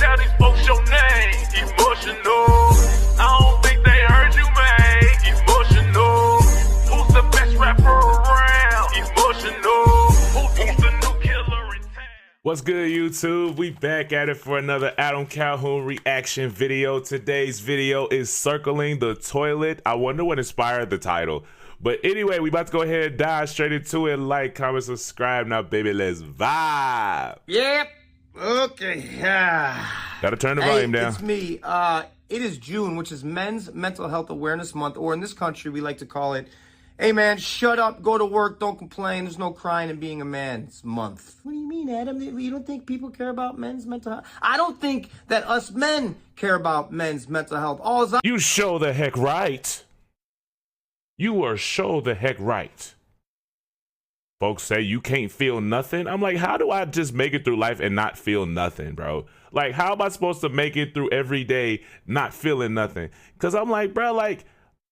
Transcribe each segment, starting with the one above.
tell these folks your name. Emotional. I don't think they heard you, man. Emotional. Who's the best rapper around? Emotional. Who's the new killer in town? What's good, YouTube? We back at it for another Adam Calhoun reaction video. Today's video is circling the toilet. I wonder what inspired the title. But anyway, we about to go ahead and dive straight into it. Like, comment, subscribe. Now, baby, let's vibe. Yep. Okay. Gotta turn the volume down. It's me. It is June, which is Men's Mental Health Awareness Month, or in this country, we like to call it, hey man, shut up, go to work, don't complain, there's no crying in being a man's month. What do you mean, Adam? You don't think people care about men's mental health? I don't think that us men care about men's mental health. You show the heck right. You are show the heck right. Folks say you can't feel nothing. I'm like, how do I just make it through life and not feel nothing, bro? Like, how am I supposed to make it through every day not feeling nothing? Because I'm like, bro, like,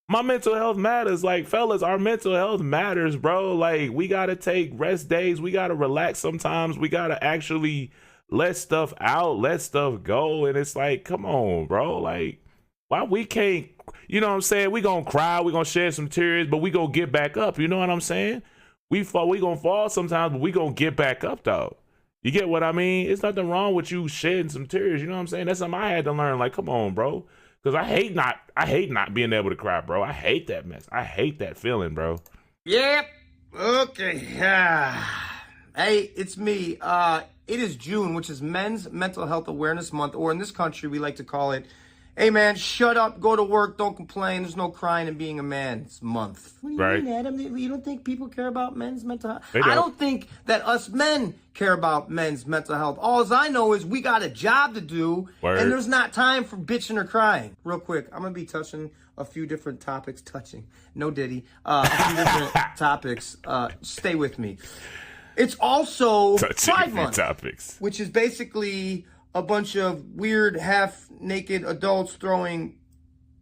my mental health matters. Like, fellas, our mental health matters, bro. Like, we got to take rest days. We got to relax sometimes. We got to actually let stuff out, let stuff go. And it's like, come on, bro. Like, why we can't, you know what I'm saying? We gonna cry, we gonna shed some tears, but we gonna get back up. You know what I'm saying? We gonna fall sometimes, but we gonna get back up though. You get what I mean? It's nothing wrong with you shedding some tears. You know what I'm saying? That's something I had to learn. Like, come on, bro. Cause I hate not being able to cry, bro. I hate that mess. I hate that feeling, bro. Yep. Okay. Hey, it's me. It is June, which is Men's Mental Health Awareness Month, or in this country, we like to call it, hey man, shut up, go to work, don't complain, there's no crying in being a man's month. What do you mean, Adam? You don't think people care about men's mental health? I don't think that us men care about men's mental health. All I know is we got a job to do, and there's not time for bitching or crying. Real quick, I'm going to be touching a few different topics. No Diddy. A few different topics. Stay with me. It's also Pride Month, which is basically a bunch of weird, half-naked adults throwing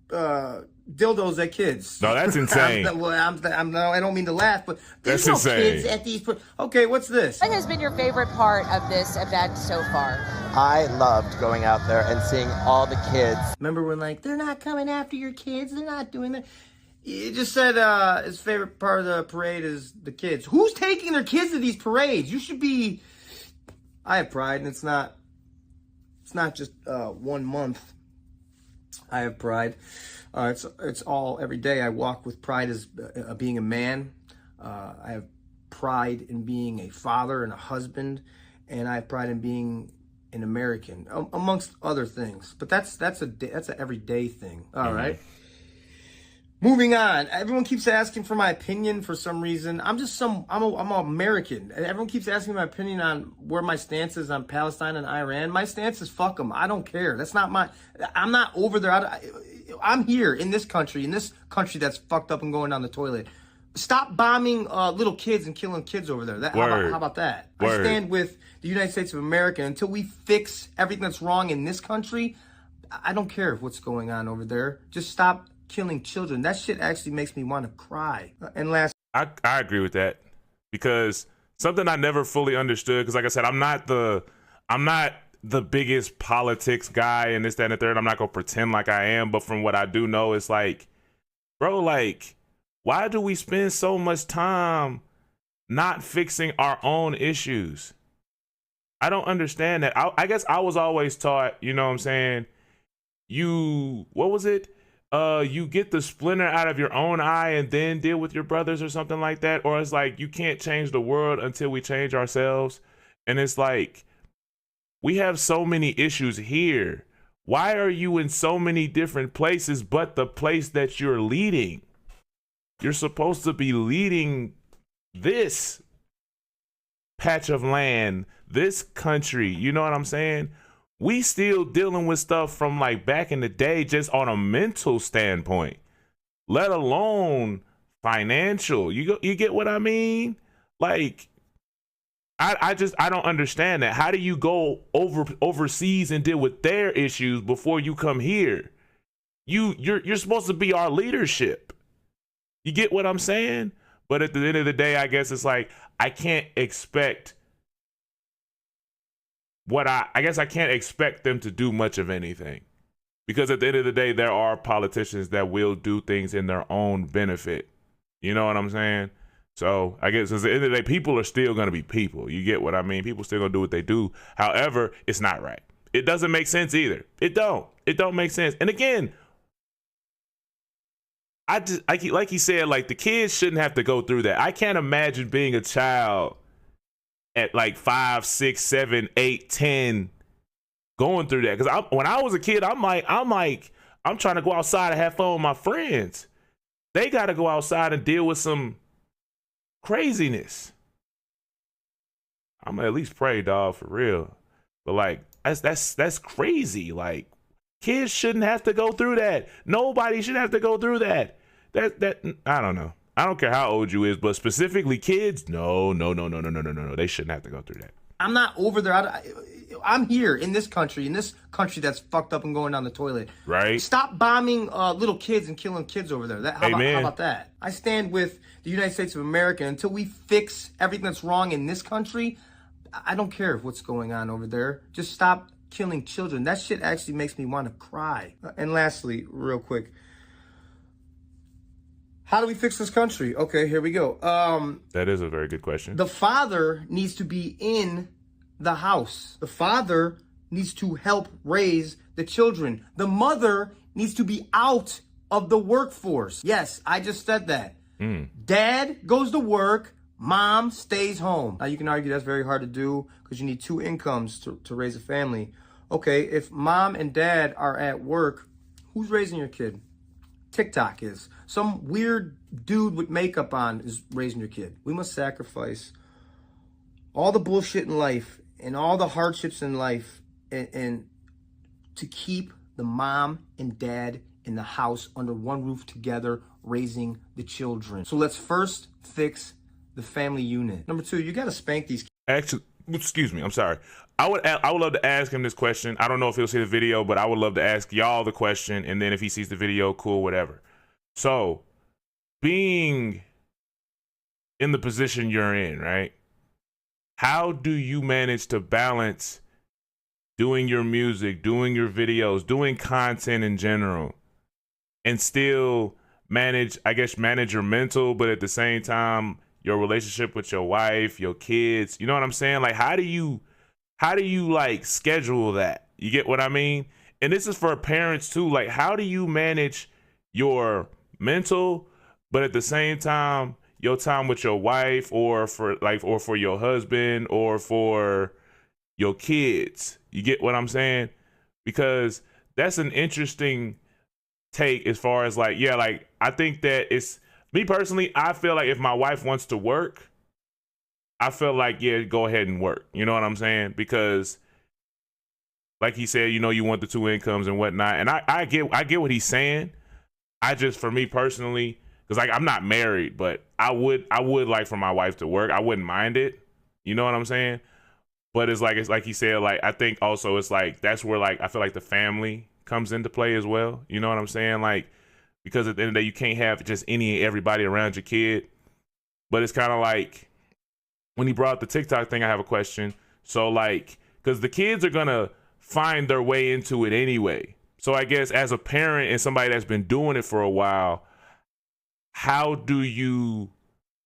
dildos at kids. No, that's insane. I don't mean to laugh, but there's that's no insane. kids at these. Okay, what's this? What has been your favorite part of this event so far? I loved going out there and seeing all the kids. Remember when, like, they're not coming after your kids, they're not doing that. He just said his favorite part of the parade is the kids. Who's taking their kids to these parades? You should be. I have pride, and it's not just 1 month. I have pride. It's all every day. I walk with pride as being a man. I have pride in being a father and a husband, and I have pride in being an American, amongst other things. But that's an everyday thing. All right. Moving on. Everyone keeps asking for my opinion for some reason. I'm an American. Everyone keeps asking my opinion on where my stance is on Palestine and Iran. My stance is fuck them. I don't care. That's not I'm not over there. I'm here in this country that's fucked up and going down the toilet. Stop bombing little kids and killing kids over there. How about that? I stand with the United States of America. Until we fix everything that's wrong in this country, I don't care what's going on over there. Just stop killing children. That shit actually makes me want to cry. And last, I agree with that, because something I never fully understood, because like I said, I'm not the biggest politics guy and this, that, and the third. I'm not gonna pretend like I am, but from what I do know, it's like, bro, like, why do we spend so much time not fixing our own issues? I don't understand that. I guess I was always taught, you know what I'm saying, what was it? You get the splinter out of your own eye and then deal with your brothers or something like that. Or it's like, you can't change the world until we change ourselves. And it's like, we have so many issues here. Why are you in so many different places but the place that you're leading? You're supposed to be leading this patch of land, this country. You know what I'm saying? We still dealing with stuff from like back in the day, just on a mental standpoint, let alone financial. You get what I mean? Like, I don't understand that. How do you go overseas and deal with their issues before you come here? You're supposed to be our leadership. You get what I'm saying? But at the end of the day, I guess it's like, I can't expect what I guess I can't expect them to do much of anything, because at the end of the day, there are politicians that will do things in their own benefit. You know what I'm saying? So I guess at the end of the day, people are still going to be people. You get what I mean? People still going to do what they do. However, it's not right. It doesn't make sense either. It don't make sense. And again, like he said, like, the kids shouldn't have to go through that. I can't imagine being a child at like 5, 6, 7, 8, 10 going through that. Because when I was a kid, I'm trying to go outside and have fun with my friends. They got to go outside and deal with some craziness. I'm gonna at least pray, dog, for real. But like, that's crazy. Like, kids shouldn't have to go through that. Nobody should have to go through that. That I don't know. I don't care how old you is, but specifically kids, no. They shouldn't have to go through that. I'm not over there. I'm here in this country that's fucked up and going down the toilet. Right. Stop bombing little kids and killing kids over there. How about that? I stand with the United States of America. Until we fix everything that's wrong in this country, I don't care what's going on over there. Just stop killing children. That shit actually makes me want to cry. And lastly, real quick, how do we fix this country? Okay, here we go. That is a very good question. The father needs to be in the house. The father needs to help raise the children. The mother needs to be out of the workforce. Yes, I just said that. Dad goes to work, mom stays home. Now, you can argue that's very hard to do because you need two incomes to raise a family. Okay, if mom and dad are at work, who's raising your kid? TikTok is. Some weird dude with makeup on is raising your kid. We must sacrifice all the bullshit in life and all the hardships in life and to keep the mom and dad in the house under one roof together, raising the children. So let's first fix the family unit. Number 2, you got to spank these kids. Actually, excuse me, I'm sorry. I would love to ask him this question. I don't know if he'll see the video, but I would love to ask y'all the question, and then if he sees the video, cool, whatever. So, being in the position you're in, right? How do you manage to balance doing your music, doing your videos, doing content in general, and still manage your mental, but at the same time, your relationship with your wife, your kids? You know what I'm saying? Like, how do you like schedule that? You get what I mean? And this is for parents too. Like, how do you manage your mental, but at the same time, your time with your wife, or for your husband, or for your kids? You get what I'm saying? Because that's an interesting take as far as like, yeah, like, I think that it's me personally. I feel like if my wife wants to work, I feel like, yeah, go ahead and work. You know what I'm saying? Because like he said, you know, you want the two incomes and whatnot. And I get what he's saying. I just, for me personally, because like, I'm not married, but I would like for my wife to work. I wouldn't mind it. You know what I'm saying? But it's like he said, like, I think also it's like, that's where, like, I feel like the family comes into play as well. You know what I'm saying? Like, because at the end of the day, you can't have just everybody around your kid. But it's kind of like, when he brought up the TikTok thing, I have a question. So like, because the kids are going to find their way into it anyway. So I guess as a parent and somebody that's been doing it for a while, how do you,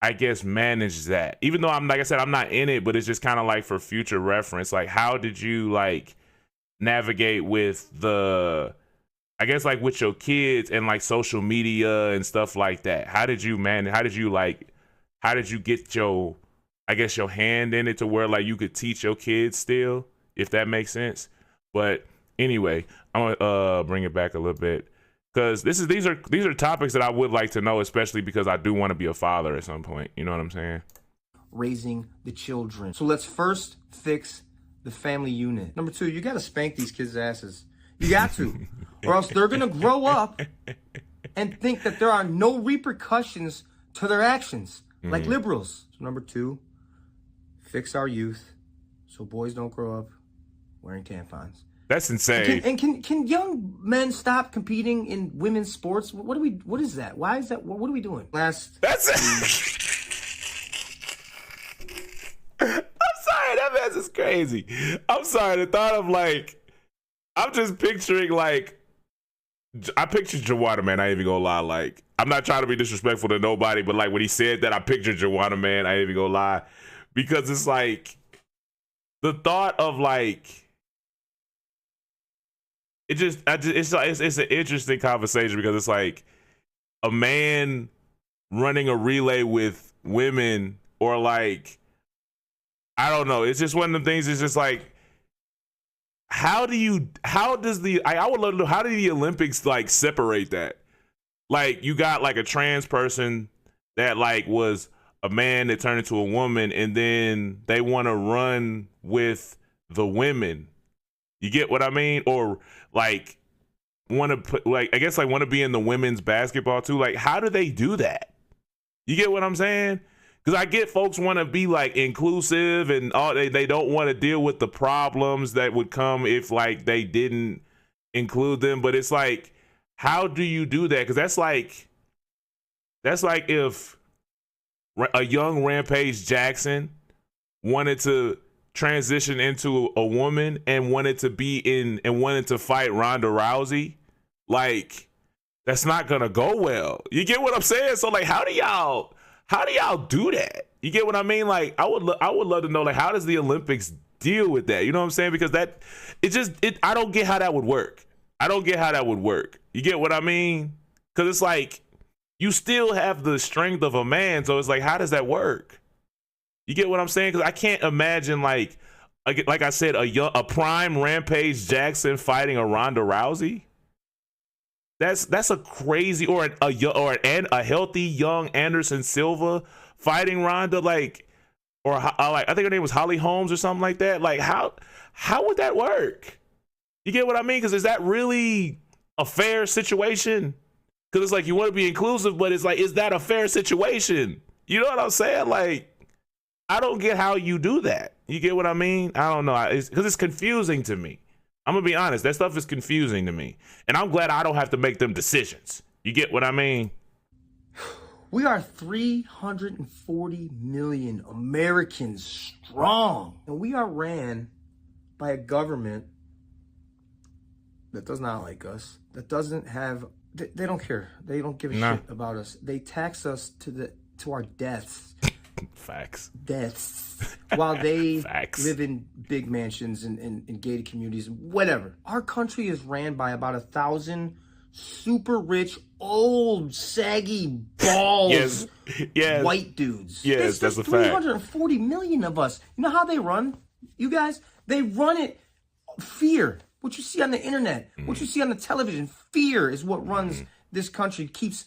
I guess, manage that? Even though like I said, I'm not in it, but it's just kind of like for future reference. Like, how did you like navigate with I guess, like, with your kids and like social media and stuff like that? How did you manage? How did you get your, I guess, your hand in it to where like you could teach your kids still, if that makes sense? But anyway, I'm gonna bring it back a little bit, because these are topics that I would like to know, especially because I do want to be a father at some point. You know what I'm saying? Raising the children. So let's first fix the family unit. Number 2, you got to spank these kids' asses. You got to, or else they're gonna grow up and think that there are no repercussions to their actions, like liberals. So number 2, fix our youth so boys don't grow up wearing tampons. That's insane. And can young men stop competing in women's sports? What is that? Why is that? What are we doing? That's I'm sorry, that man's is crazy. I'm sorry. The thought of like, I'm just picturing like, I pictured Joanna Man. I ain't even gonna lie. Like, I'm not trying to be disrespectful to nobody, but like when he said that, I pictured Joanna Man. I ain't even gonna lie, because it's like the thought of like, it's an interesting conversation because it's like a man running a relay with women, or like, I don't know. It's just one of the things. It's just like, I would love to know, how do the Olympics like separate that? Like, you got like a trans person that like was a man that turned into a woman, and then they want to run with the women. You get what I mean? Or like want to put, like, I guess like want to be in the women's basketball too. Like, how do they do that? You get what I'm saying? Because I get folks want to be like inclusive and all, they don't want to deal with the problems that would come if like they didn't include them. But it's like, how do you do that? Because that's like if a young Rampage Jackson wanted to transition into a woman and wanted to fight Ronda Rousey. Like, that's not gonna go well. You get what I'm saying? So like, how do y'all do that? You get what I mean? Like, I would love to know, like, how does the Olympics deal with that? You know what I'm saying? Because I don't get how that would work. I don't get how that would work. You get what I mean? Because it's like, you still have the strength of a man, so it's like, how does that work? You get what I'm saying? Because I can't imagine like I said, a prime Rampage Jackson fighting a Ronda Rousey. That's a crazy, or a healthy young Anderson Silva fighting Ronda, like, or I think her name was Holly Holmes or something like that. Like, how would that work? You get what I mean? Because is that really a fair situation? Because it's like, you want to be inclusive, but it's like, is that a fair situation? You know what I'm saying? Like, I don't get how you do that. You get what I mean? I don't know. Because it's confusing to me. I'm going to be honest. That stuff is confusing to me. And I'm glad I don't have to make them decisions. You get what I mean? We are 340 million Americans strong. And we are ran by a government that does not like us, that doesn't have, they don't care. They don't give a shit about us. They tax us to our deaths. Facts. Deaths. While they Facts. live in big mansions and gated communities, whatever. Our country is ran by about 1,000 super rich, old, saggy, balls, yes. white dudes. Yes, that's a fact. 340 million of us. You know how they run, you guys? They run it fear. What you see on the internet, what you see on the television, fear is what runs this country, keeps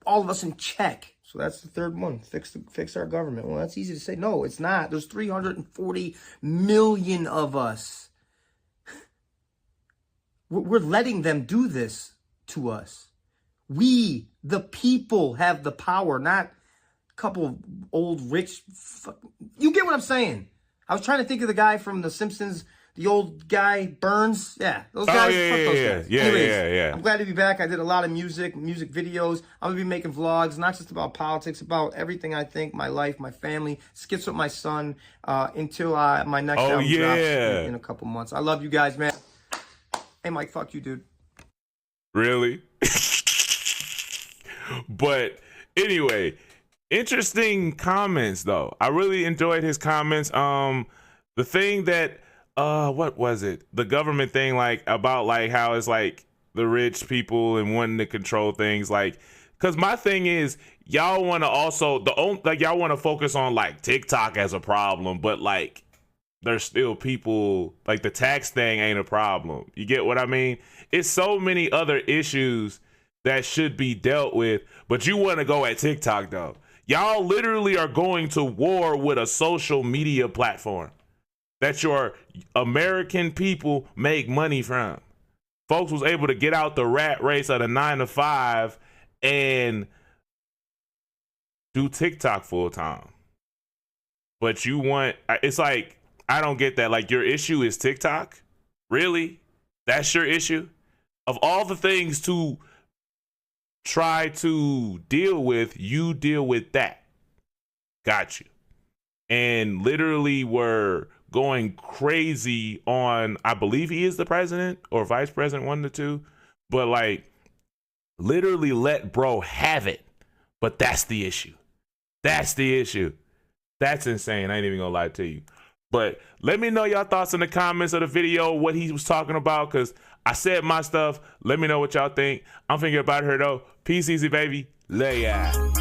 all of us in check. So that's the third one. Fix our government. Well, that's easy to say. No, it's not. There's 340 million of us. We're letting them do this to us. We, the people, have the power, not a couple of old rich. You get what I'm saying? I was trying to think of the guy from The Simpsons. The old guy, Burns. Yeah, those guys. Those guys. Yeah. I'm glad to be back. I did a lot of music videos. I'm going to be making vlogs, not just about politics, about everything I think, my life, my family, skits with my son, until my next album drops in a couple months. I love you guys, man. Hey, Mike, fuck you, dude. Really? But anyway, interesting comments, though. I really enjoyed his comments. The thing that, what was it? The government thing, like, about like how it's like the rich people and wanting to control things, like, because my thing is, y'all want to also y'all want to focus on like TikTok as a problem, but like there's still people, like, the tax thing ain't a problem. You get what I mean? It's so many other issues that should be dealt with, but you want to go at TikTok though. Y'all literally are going to war with a social media platform that your American people make money from. Folks was able to get out the rat race of the 9 to 5 and do TikTok full time. But you want, it's like, I don't get that. Like, your issue is TikTok? Really? That's your issue? Of all the things to try to deal with, you deal with that. Got you. And literally were going crazy on, I believe he is the president or vice president, one of the two, but like literally let bro have it. But that's the issue. That's the issue. That's insane. I ain't even gonna lie to you. But let me know y'all thoughts in the comments of the video, what he was talking about, because I said my stuff. Let me know what y'all think. I'm thinking about her though. Peace easy, baby. Lay out.